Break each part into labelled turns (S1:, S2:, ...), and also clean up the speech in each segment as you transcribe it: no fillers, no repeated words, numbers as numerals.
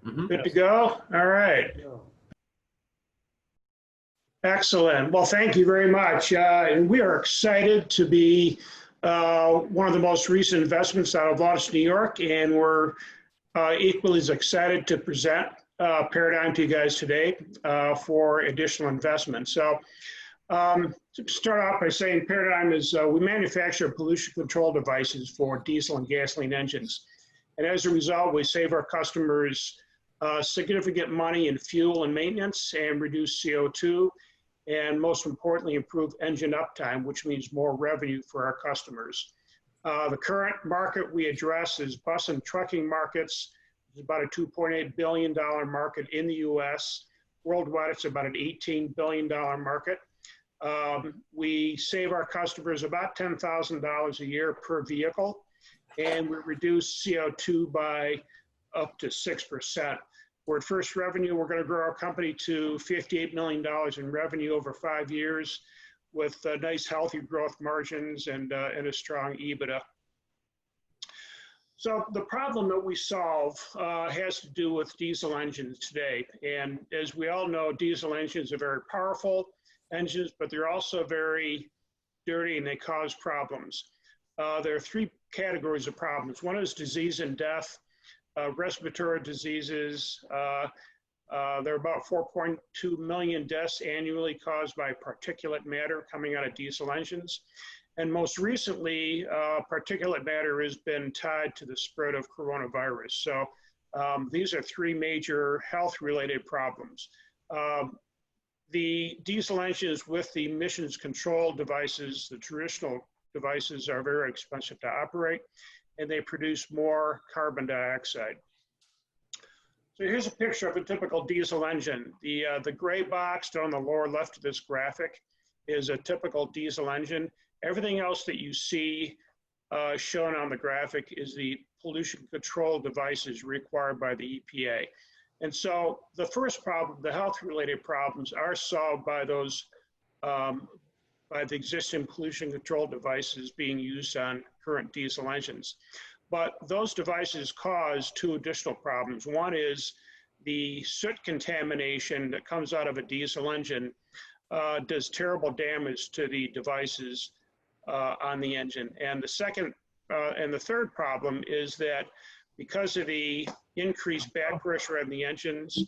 S1: Good to go? All right. Excellent. Well, thank you very much. And we are excited to be one of the most recent investments out of Lotus, New York, and we're equally as excited to present Paradigm to you guys today for additional investment. So to start off by saying Paradigm is, we manufacture pollution control devices for diesel and gasoline engines. And as a result, we save our customers significant money in fuel and maintenance and reduce CO2, and most importantly, improve engine uptime, which means more revenue for our customers. The current market we address is bus and trucking markets. It's about a $2.8 billion market in the US. Worldwide, it's about an $18 billion market. We save our customers about $10,000 a year per vehicle, and we reduce CO2 by up to 6%. We're at first revenue. We're going to grow our company to $58 million in revenue over 5 years with nice, healthy growth margins and a strong EBITDA. So the problem that we solve has to do with diesel engines today. And as we all know, diesel engines are very powerful engines, but they're also very dirty and they cause problems. There are three categories of problems. One is disease and death. Respiratory diseases. There are about 4.2 million deaths annually caused by particulate matter coming out of diesel engines. And most recently, particulate matter has been tied to the spread of coronavirus. So these are three major health-related problems. The diesel engines with the emissions control devices, the traditional devices, are very expensive to operate, and they produce more carbon dioxide. So here's a picture of a typical diesel engine. The gray box down the lower left of this graphic is a typical diesel engine. Everything else that you see shown on the graphic is the pollution control devices required by the EPA. And so the first problem, the health-related problems, are solved by those by the existing pollution control devices being used on current diesel engines. But those devices cause two additional problems. One is the soot contamination that comes out of a diesel engine does terrible damage to the devices on the engine. And the second and the third problem is that because of the increased back pressure on the engines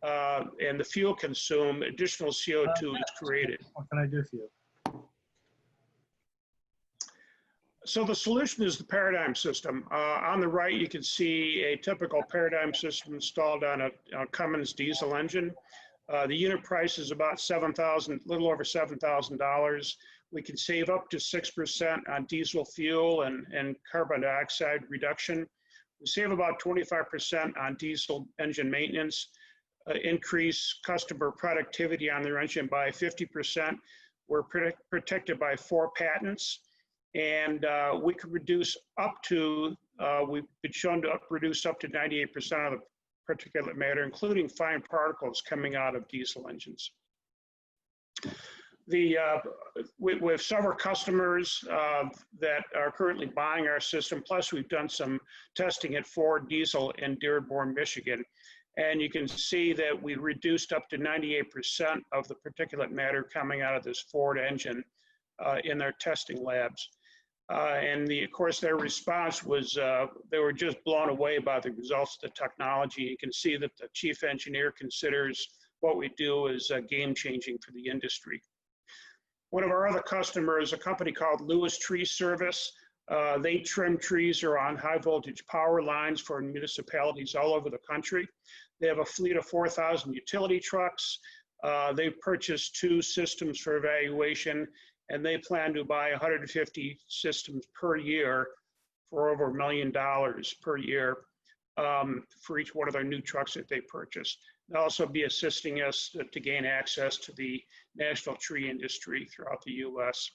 S1: and the fuel consumed, additional CO2 is created.
S2: What can I do for you?
S1: So the solution is the Paradigm system. On the right, you can see a typical Paradigm system installed on a Cummins diesel engine. The unit price is about $7,000, a little over $7,000. We can save up to 6% on diesel fuel and carbon dioxide reduction. We save about 25% on diesel engine maintenance, increase customer productivity on their engine by 50%. We're protected by 4 patents. And we could reduce up to, we've been shown to reduce up to 98% of the particulate matter, including fine particles coming out of diesel engines. We have several customers that are currently buying our system, plus we've done some testing at Ford Diesel in Dearborn, Michigan. And you can see that we reduced up to 98% of the particulate matter coming out of this Ford engine in their testing labs. And of course, their response was they were just blown away by the results of the technology. You can see that the chief engineer considers what we do as game-changing for the industry. One of our other customers, a company called Lewis Tree Service. They trim trees or on high-voltage power lines for municipalities all over the country. They have a fleet of 4,000 utility trucks. They've purchased 2 systems for evaluation, and they plan to buy 150 systems per year for over $1 million per year for each one of their new trucks that they purchase. They'll also be assisting us to gain access to the national tree industry throughout the US.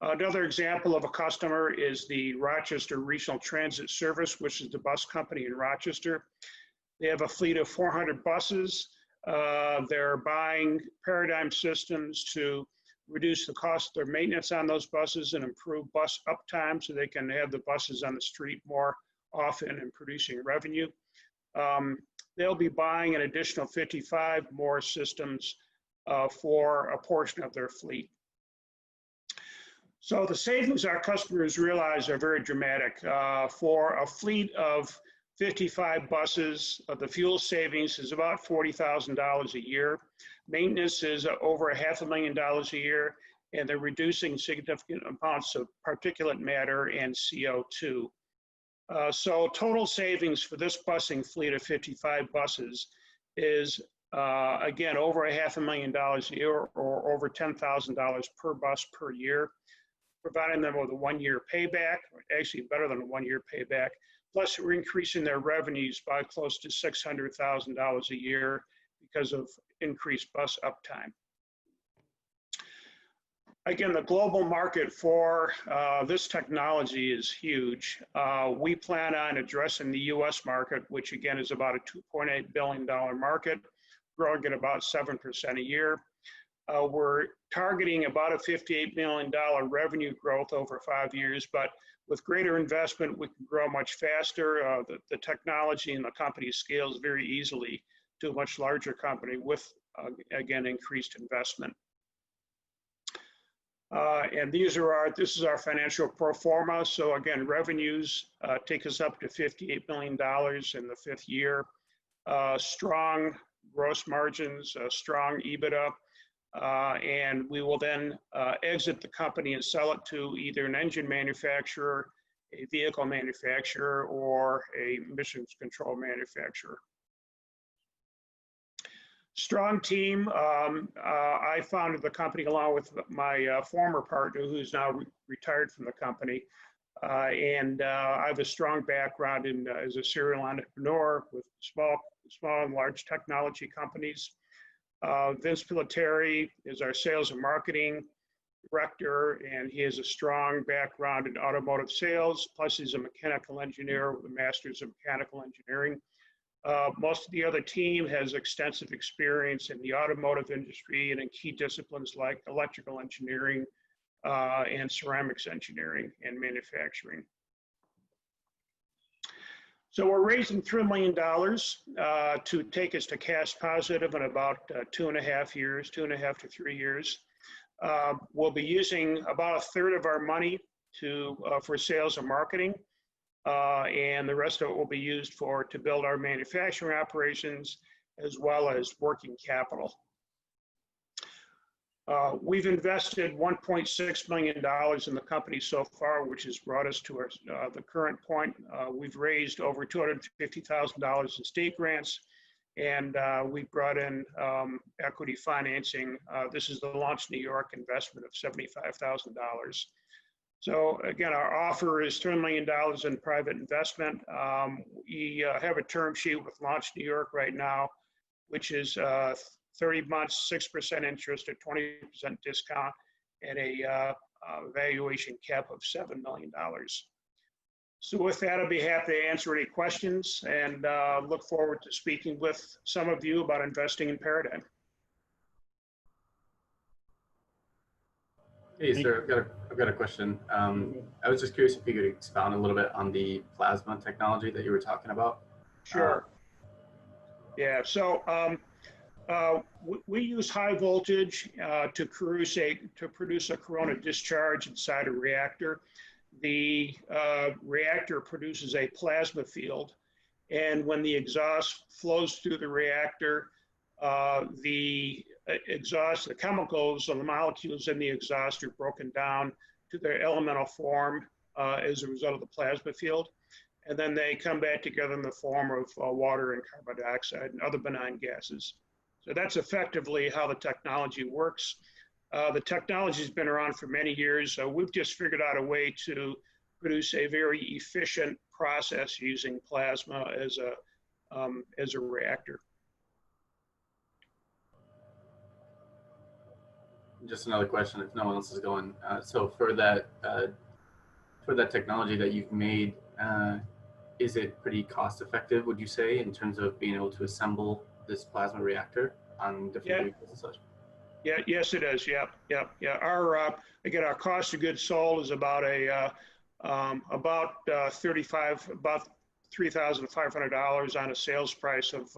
S1: Another example of a customer is the Rochester Regional Transit Service, which is the bus company in Rochester. They have a fleet of 400 buses. They're buying Paradigm systems to reduce the cost of their maintenance on those buses and improve bus uptime so they can have the buses on the street more often and producing revenue. they'll be buying an additional 55 more systems for a portion of their fleet. So the savings our customers realize are very dramatic. For a fleet of 55 buses, the fuel savings is about $40,000 a year. Maintenance is over $500,000 a year, and they're reducing significant amounts of particulate matter and CO2. So total savings for this busing fleet of 55 buses is, again, over $500,000 a year, or over $10,000 per bus per year, providing them with a 1-year payback, actually better than a 1-year payback. Plus, we're increasing their revenues by close to $600,000 a year because of increased bus uptime. Again, the global market for this technology is huge. We plan on addressing the US market, which again is about a $2.8 billion market, growing at about 7% a year. We're targeting about a $58 million revenue growth over 5 years, but with greater investment, we can grow much faster. The technology and the company scales very easily to a much larger company with, again, increased investment. And this is our financial pro forma. So again, revenues take us up to $58 million in the 5th year. Strong gross margins, strong EBITDA, and we will then exit the company and sell it to either an engine manufacturer, a vehicle manufacturer, or a emissions control manufacturer. Strong team. I founded the company along with my former partner, who's now retired from the company. And I have a strong background as a serial entrepreneur with small and large technology companies. Vince Piliteri is our sales and marketing director, and he has a strong background in automotive sales. Plus, he's a mechanical engineer with a master's in mechanical engineering. Most of the other team has extensive experience in the automotive industry and in key disciplines like electrical engineering and ceramics engineering and manufacturing. So we're raising $3 million to take us to cash positive in about 2.5 years, 2.5 to 3 years. We'll be using about 1/3 of our money for sales and marketing. And the rest of it will be used to build our manufacturing operations as well as working capital. We've invested $1.6 million in the company so far, which has brought us to the current point. We've raised over $250,000 in state grants, and we brought in equity financing. This is the Launch New York investment of $75,000. So again, our offer is $3 million in private investment. We have a term sheet with Launch New York right now, which is 30 months, 6% interest at 20% discount, and a valuation cap of $7 million. So with that, I'll be happy to answer any questions, and look forward to speaking with some of you about investing in Paradigm.
S2: Hey, sir, I've got a question. I was just curious if you could expound a little bit on the plasma technology that you were talking about.
S1: Sure. Yeah, so we use high voltage to produce a corona discharge inside a reactor. The reactor produces a plasma field, and when the exhaust flows through the reactor, the chemicals and the molecules in the exhaust are broken down to their elemental form as a result of the plasma field. And then they come back together in the form of water and carbon dioxide and other benign gases. So that's effectively how the technology works. The technology has been around for many years. We've just figured out a way to produce a very efficient process using plasma as a reactor.
S2: Just another question, if no one else is going. So for that technology that you've made, is it pretty cost effective, would you say, in terms of being able to assemble this plasma reactor on different vehicles and such?
S1: Yeah, yes, it is. Yeah. Our cost of goods sold is about $35 $3,500 on a sales price of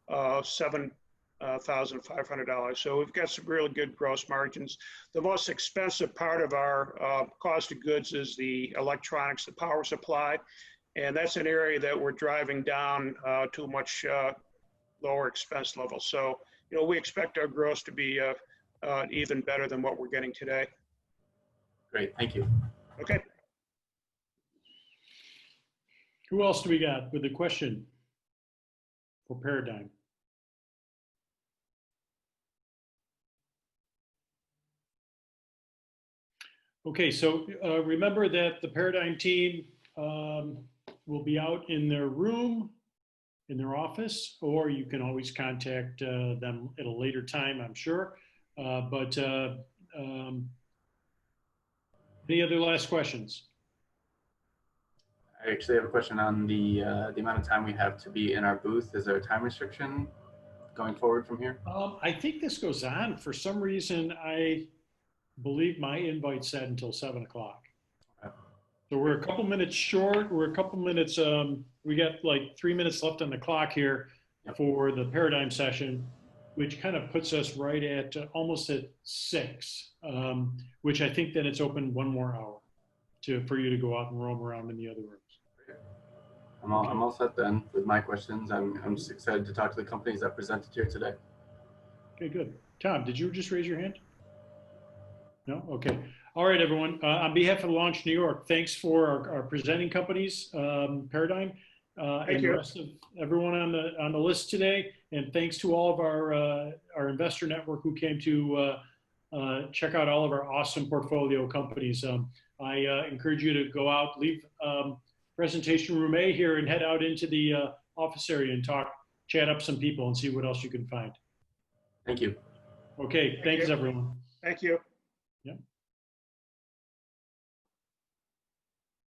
S1: $7,500. So we've got some really good gross margins. The most expensive part of our cost of goods is the electronics, the power supply. And that's an area that we're driving down to a much lower expense level. So, we expect our gross to be even better than what we're getting today.
S2: Great, thank you.
S1: Okay.
S3: Who else do we got with a question for Paradigm? Okay, so remember that the Paradigm team will be out in their room, in their office, or you can always contact them at a later time, I'm sure. Any other last questions?
S2: I actually have a question on the amount of time we have to be in our booth. Is there a time restriction going forward from here?
S3: I think this goes on. For some reason, I believe my invite said until 7 o'clock.
S2: Okay.
S3: So we're a couple minutes short. We're a couple minutes, we got like 3 minutes left on the clock here for the Paradigm session, which kind of puts us right at almost at 6, which I think then it's open 1 more hour for you to go out and roam around in the other rooms.
S2: I'm all set then with my questions. I'm just excited to talk to the companies that presented here today.
S3: Okay, good. Tom, did you just raise your hand? No? Okay. All right, everyone. On behalf of Launch New York, thanks for our presenting companies, Paradigm, and the rest of everyone on the list today. And thanks to all of our investor network who came to check out all of our awesome portfolio companies. I encourage you to go out, leave presentation room A here, and head out into the office area and chat up some people and see what else you can find.
S2: Thank you.
S3: Okay, thanks everyone.
S1: Thank you.
S3: Yeah.